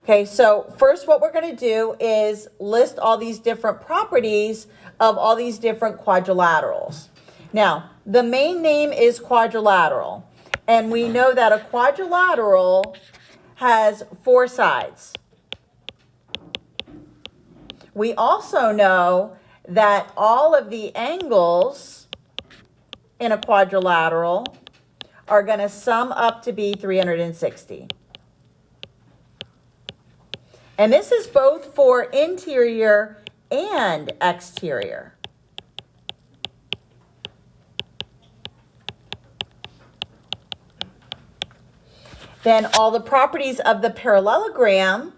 Okay, so first what we're going to do is list all these different properties of all these different quadrilaterals. Now, the main name is quadrilateral, and we know that a quadrilateral has 4 sides. We also know that all of the angles in a quadrilateral are going to sum up to be 360. And this is both for interior and exterior. Then all the properties of the parallelogram,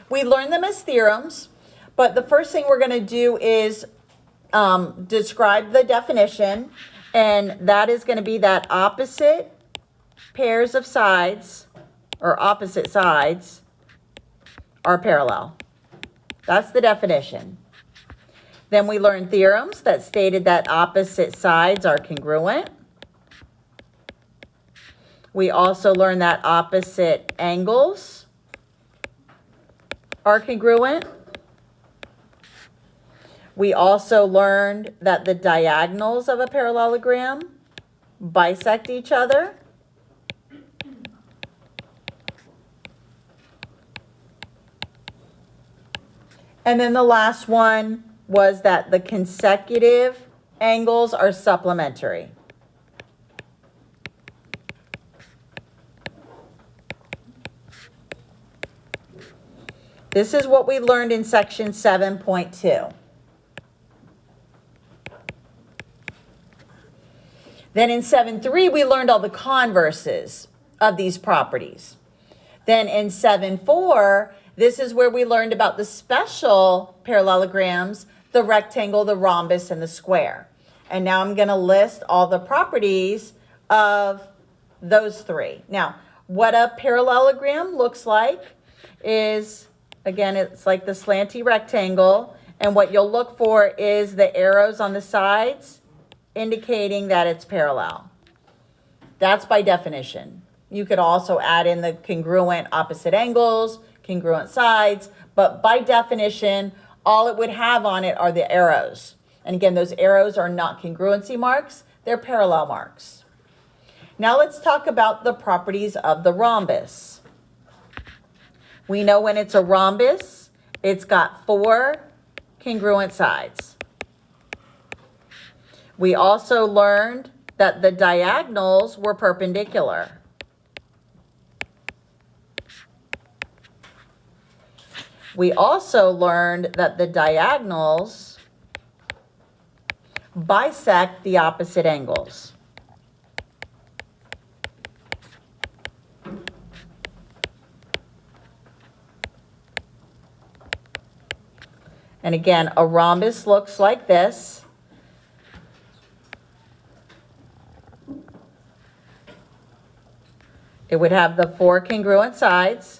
we learn them as theorems, but the first thing we're going to do is describe the definition, and that is going to be that opposite pairs of sides, or opposite sides, are parallel. That's the definition. Then we learned theorems that stated that opposite sides are congruent. We also learned that opposite angles are congruent. We also learned that the diagonals of a parallelogram bisect each other. And then the last one was that the consecutive angles are supplementary. This is what we learned in section 7.2. Then in 7.3, we learned all the converses of these properties. Then in 7.4, this is where we learned about the special parallelograms, the rectangle, the rhombus, and the square. And now I'm going to list all the properties of those 3. Now, what a parallelogram looks like is, again, it's like the slanty rectangle. And what you'll look for is the arrows on the sides indicating that it's parallel. That's by definition. You could also add in the congruent opposite angles, congruent sides, but by definition, all it would have on it are the arrows. And again, those arrows are not congruency marks, they're parallel marks. Now let's talk about the properties of the rhombus. We know when it's a rhombus, it's got 4 congruent sides. We also learned that the diagonals were perpendicular. We also learned that the diagonals bisect the opposite angles. And again, a rhombus looks like this. It would have the 4 congruent sides.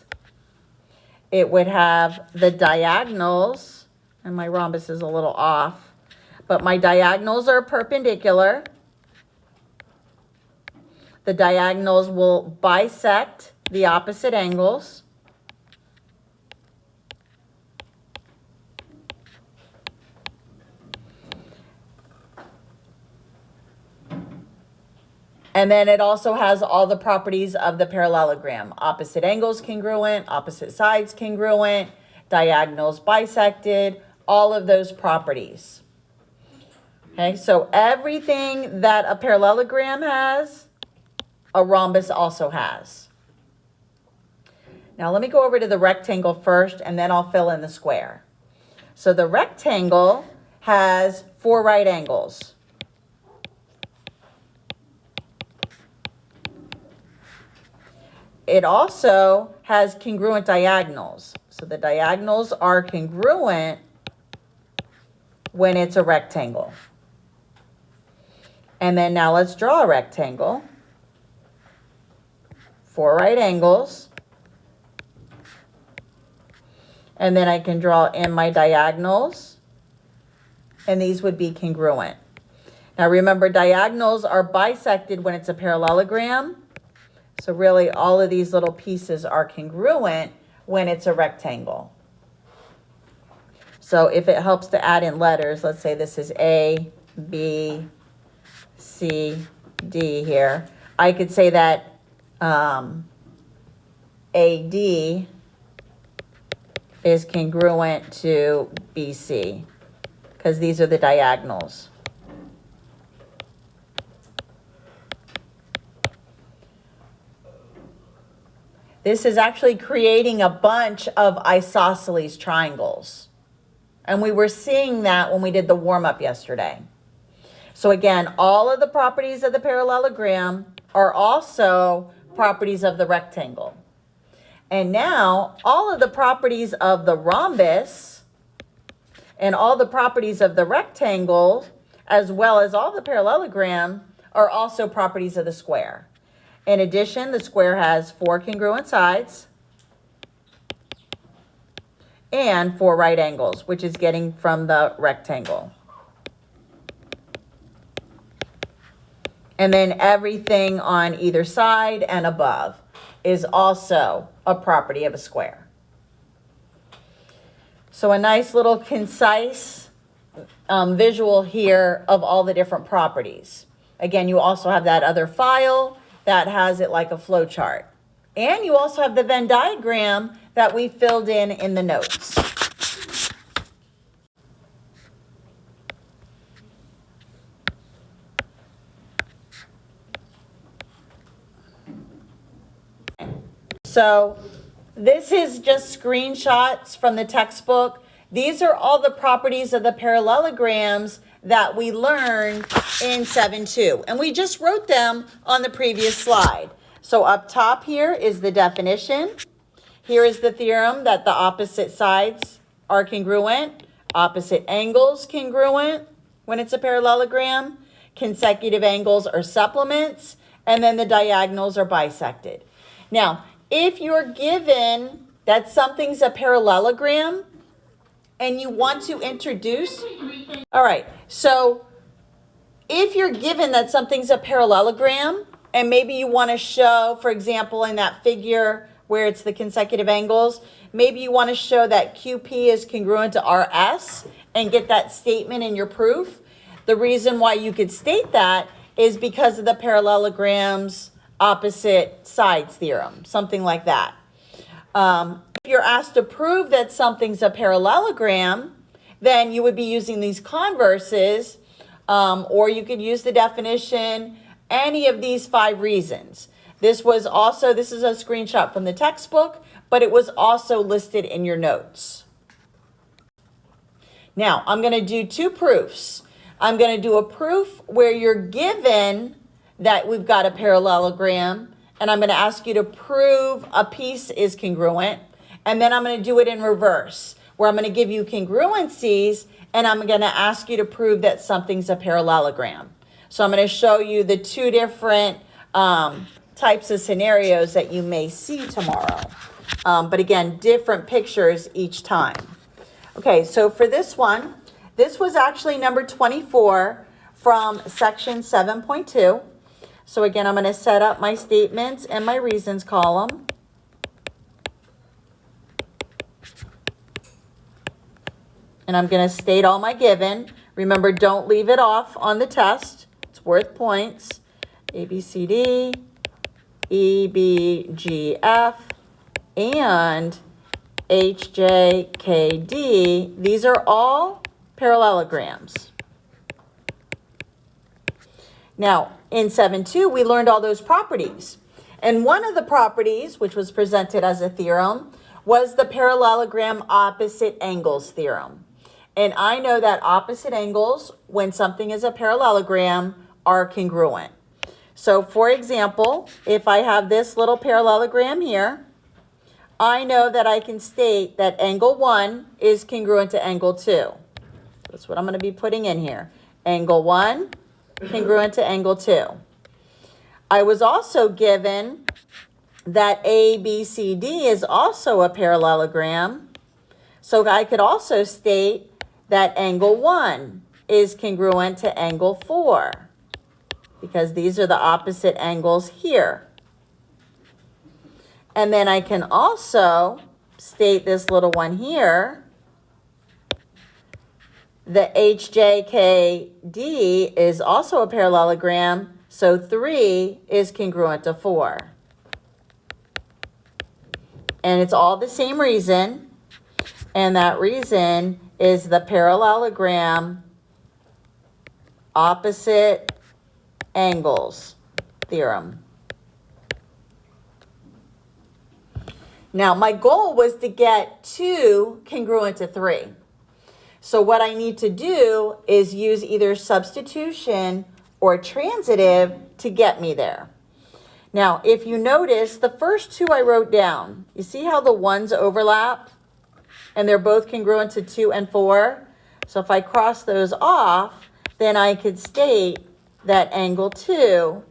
It would have the diagonals, and my rhombus is a little off, but my diagonals are perpendicular. The diagonals will bisect the opposite angles. And then it also has all the properties of the parallelogram. Opposite angles congruent, opposite sides congruent, diagonals bisected, all of those properties. Okay, so everything that a parallelogram has, a rhombus also has. Now let me go over to the rectangle first, and then I'll fill in the square. So the rectangle has 4 right angles. It also has congruent diagonals. So the diagonals are congruent when it's a rectangle. And then now let's draw a rectangle. 4 right angles. And then I can draw in my diagonals. And these would be congruent. Now remember, diagonals are bisected when it's a parallelogram. So really all of these little pieces are congruent when it's a rectangle. So if it helps to add in letters, let's say this is A, B, C, D here. I could say that AD is congruent to BC because these are the diagonals. This is actually creating a bunch of isosceles triangles. And we were seeing that when we did the warm-up yesterday. So again, all of the properties of the parallelogram are also properties of the rectangle. And now all of the properties of the rhombus and all the properties of the rectangle, as well as all the parallelogram, are also properties of the square. In addition, the square has 4 congruent sides and 4 right angles, which is getting from the rectangle. And then everything on either side and above is also a property of a square. So a nice little concise visual here of all the different properties. Again, you also have that other file that has it like a flow chart. And you also have the Venn diagram that we filled in the notes. So this is just screenshots from the textbook. These are all the properties of the parallelograms that we learned in 7.2. And we just wrote them on the previous slide. So up top here is the definition. Here is the theorem that the opposite sides are congruent, opposite angles congruent when it's a parallelogram, consecutive angles are supplements, and then the diagonals are bisected. Now, if you're given that something's a parallelogram and you want to introduce, all right, so if you're given that something's a parallelogram and maybe you want to show, for example, in that figure where it's the consecutive angles, maybe you want to show that QP is congruent to RS and get that statement in your proof. The reason why you could state that is because of the parallelograms opposite sides theorem, something like that. If you're asked to prove that something's a parallelogram, then you would be using these converses, or you could use the definition, any of these 5 reasons. This is a screenshot from the textbook, but it was also listed in your notes. Now, I'm going to do 2 proofs. I'm going to do a proof where you're given that we've got a parallelogram, and I'm going to ask you to prove a piece is congruent, and then I'm going to do it in reverse, where I'm going to give you congruencies, and I'm going to ask you to prove that something's a parallelogram. So I'm going to show you the 2 different types of scenarios that you may see tomorrow. But again, different pictures each time. Okay, so for this one, this was actually number 24 from section 7.2. So again, I'm going to set up my statements and my reasons column. And I'm going to state all my given. Remember, don't leave it off on the test. It's worth points. A, B, C, D, E, B, G, F, and H, J, K, D. These are all parallelograms. Now, in 7.2, we learned all those properties. And one of the properties, which was presented as a theorem, was the parallelogram opposite angles theorem. And I know that opposite angles, when something is a parallelogram, are congruent. So, for example, if I have this little parallelogram here, I know that I can state that angle 1 is congruent to angle 2. That's what I'm going to be putting in here. Angle 1 congruent to angle 2. I was also given that ABCD is also a parallelogram. So I could also state that angle 1 is congruent to angle 4, because these are the opposite angles here. And then I can also state this little one here. The HJKD is also a parallelogram, so 3 is congruent to 4. And it's all the same reason, and that reason is the parallelogram opposite angles theorem. Now, my goal was to get 2 congruent to 3. So what I need to do is use either substitution or transitive to get me there. Now, if you notice, the first 2 I wrote down, you see how the ones overlap? And they're both congruent to 2 and 4. So if I cross those off, then I could state that angle 2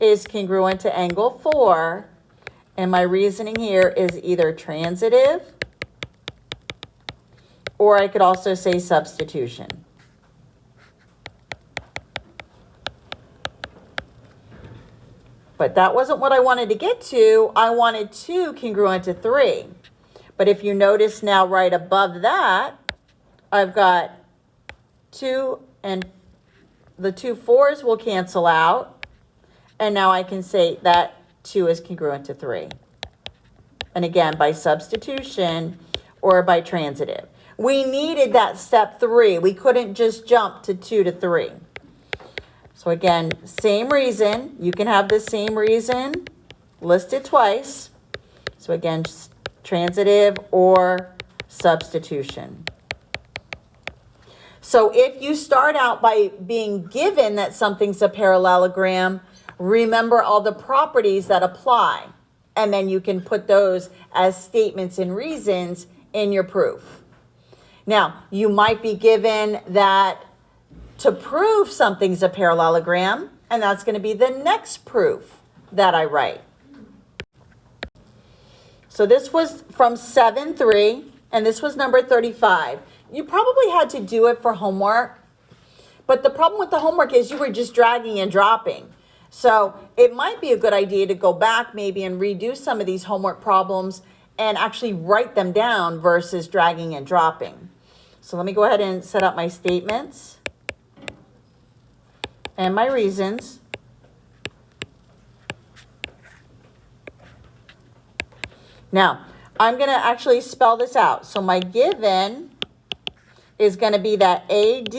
is congruent to angle 4. And my reasoning here is either transitive, or I could also say substitution. But that wasn't what I wanted to get to. I wanted 2 congruent to 3. But if you notice now right above that, I've got 2, and the 2 4s will cancel out. And now I can say that 2 is congruent to 3. And again, by substitution or by transitive. We needed that step 3. We couldn't just jump to 2 to 3. So again, same reason. You can have the same reason listed twice. So again, transitive or substitution. So if you start out by being given that something's a parallelogram, remember all the properties that apply. And then you can put those as statements and reasons in your proof. Now, you might be given that to prove something's a parallelogram, and that's going to be the next proof that I write. So this was from 7-3, and this was number 35. You probably had to do it for homework, but the problem with the homework is you were just dragging and dropping. So it might be a good idea to go back maybe and redo some of these homework problems and actually write them down versus dragging and dropping. So let me go ahead and set up my statements and my reasons. Now, I'm going to actually spell this out. So my given is going to be that AD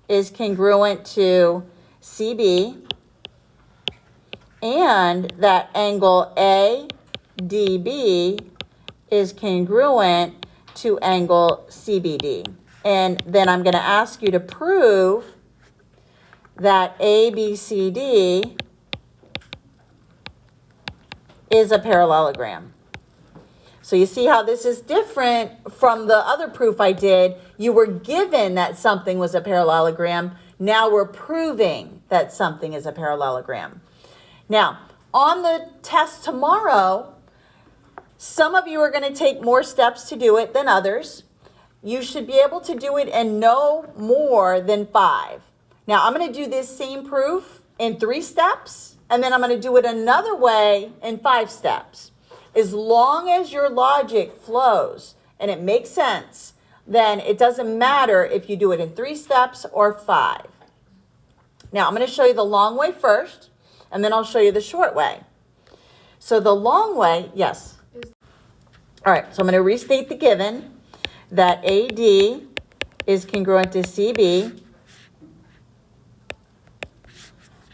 is congruent to CB, and that angle ADB is congruent to angle CBD. And then I'm going to ask you to prove that ABCD is a parallelogram. So you see how this is different from the other proof I did. You were given that something was a parallelogram. Now we're proving that something is a parallelogram. Now, on the test tomorrow, some of you are going to take more steps to do it than others. You should be able to do it in no more than 5. Now, I'm going to do this same proof in 3 steps, and then I'm going to do it another way in 5 steps. As long as your logic flows and it makes sense, then it doesn't matter if you do it in 3 steps or 5. Now, I'm going to show you the long way first, and then I'll show you the short way. So the long way, yes. All right, so I'm going to restate the given that AD is congruent to CB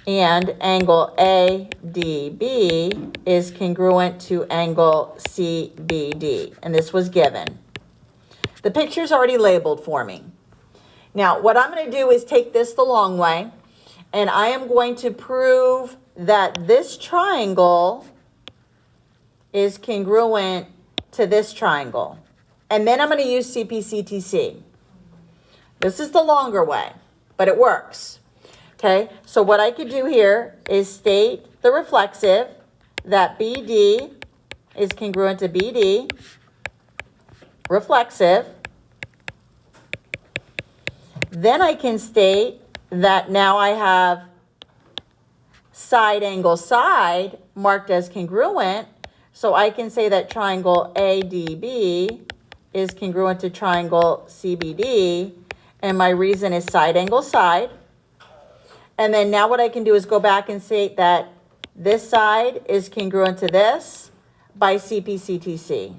and angle ADB is congruent to angle CBD. And this was given. The picture's already labeled for me. Now, what I'm going to do is take this the long way, and I am going to prove that this triangle is congruent to this triangle. And then I'm going to use CPCTC. This is the longer way, but it works. Okay, so what I could do here is state the reflexive, that BD is congruent to BD, reflexive. Then I can state that now I have side angle side marked as congruent. So I can say that triangle ADB is congruent to triangle CBD, and my reason is side angle side. And then now what I can do is go back and say that this side is congruent to this by CPCTC.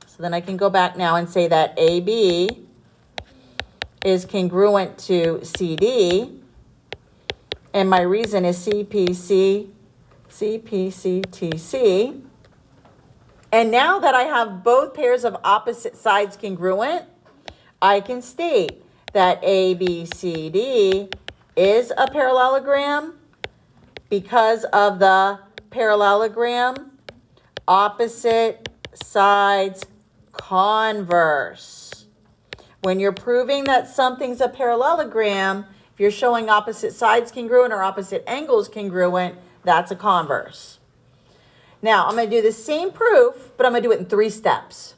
So then I can go back now and say that AB is congruent to CD, and my reason is CPCTC. And now that I have both pairs of opposite sides congruent, I can state that ABCD is a parallelogram because of the parallelogram opposite sides converse. When you're proving that something's a parallelogram, if you're showing opposite sides congruent or opposite angles congruent, that's a converse. Now, I'm going to do the same proof, but I'm going to do it in 3 steps.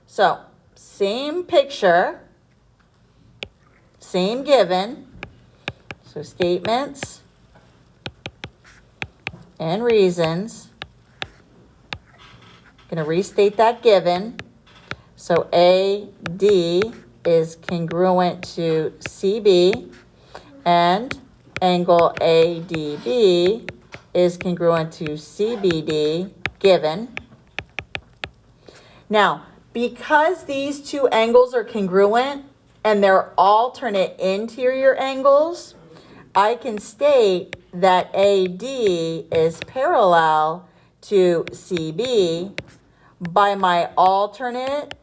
So, same picture, same given. So, statements and reasons. I'm going to restate that given. So, AD is congruent to CB, and angle ADB is congruent to CBD, given. Now, because these two angles are congruent and they're alternate interior angles, I can state that AD is parallel to CB by my alternate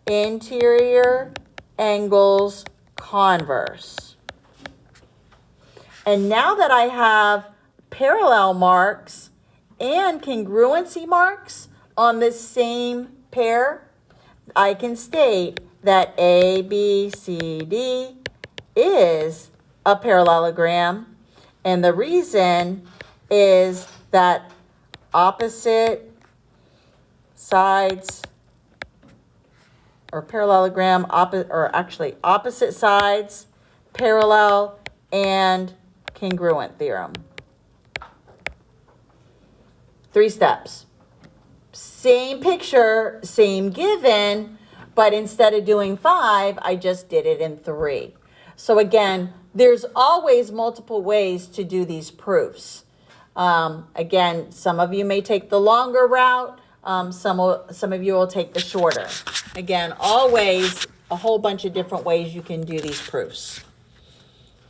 interior angles converse. And now that I have parallel marks and congruency marks on the same pair, I can state that ABCD is a parallelogram, and the reason is that opposite sides, or parallelogram, opposite sides, parallel, and congruent theorem. 3 steps. Same picture, same given, but instead of doing 5, I just did it in 3. So again, there's always multiple ways to do these proofs. Again, some of you may take the longer route. Some of you will take the shorter. Again, always a whole bunch of different ways you can do these proofs.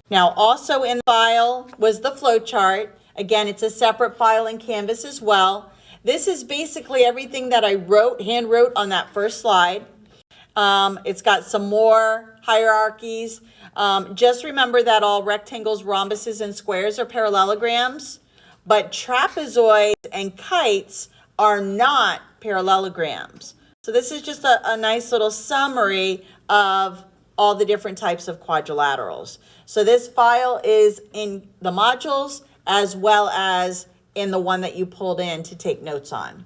Now, also in the file was the flow chart. Again, it's a separate file in Canvas as well. This is basically everything that I hand wrote on that first slide. It's got some more hierarchies. Just remember that all rectangles, rhombuses, and squares are parallelograms, but trapezoids and kites are not parallelograms. So this is just a nice little summary of all the different types of quadrilaterals. So this file is in the modules as well as in the one that you pulled in to take notes on.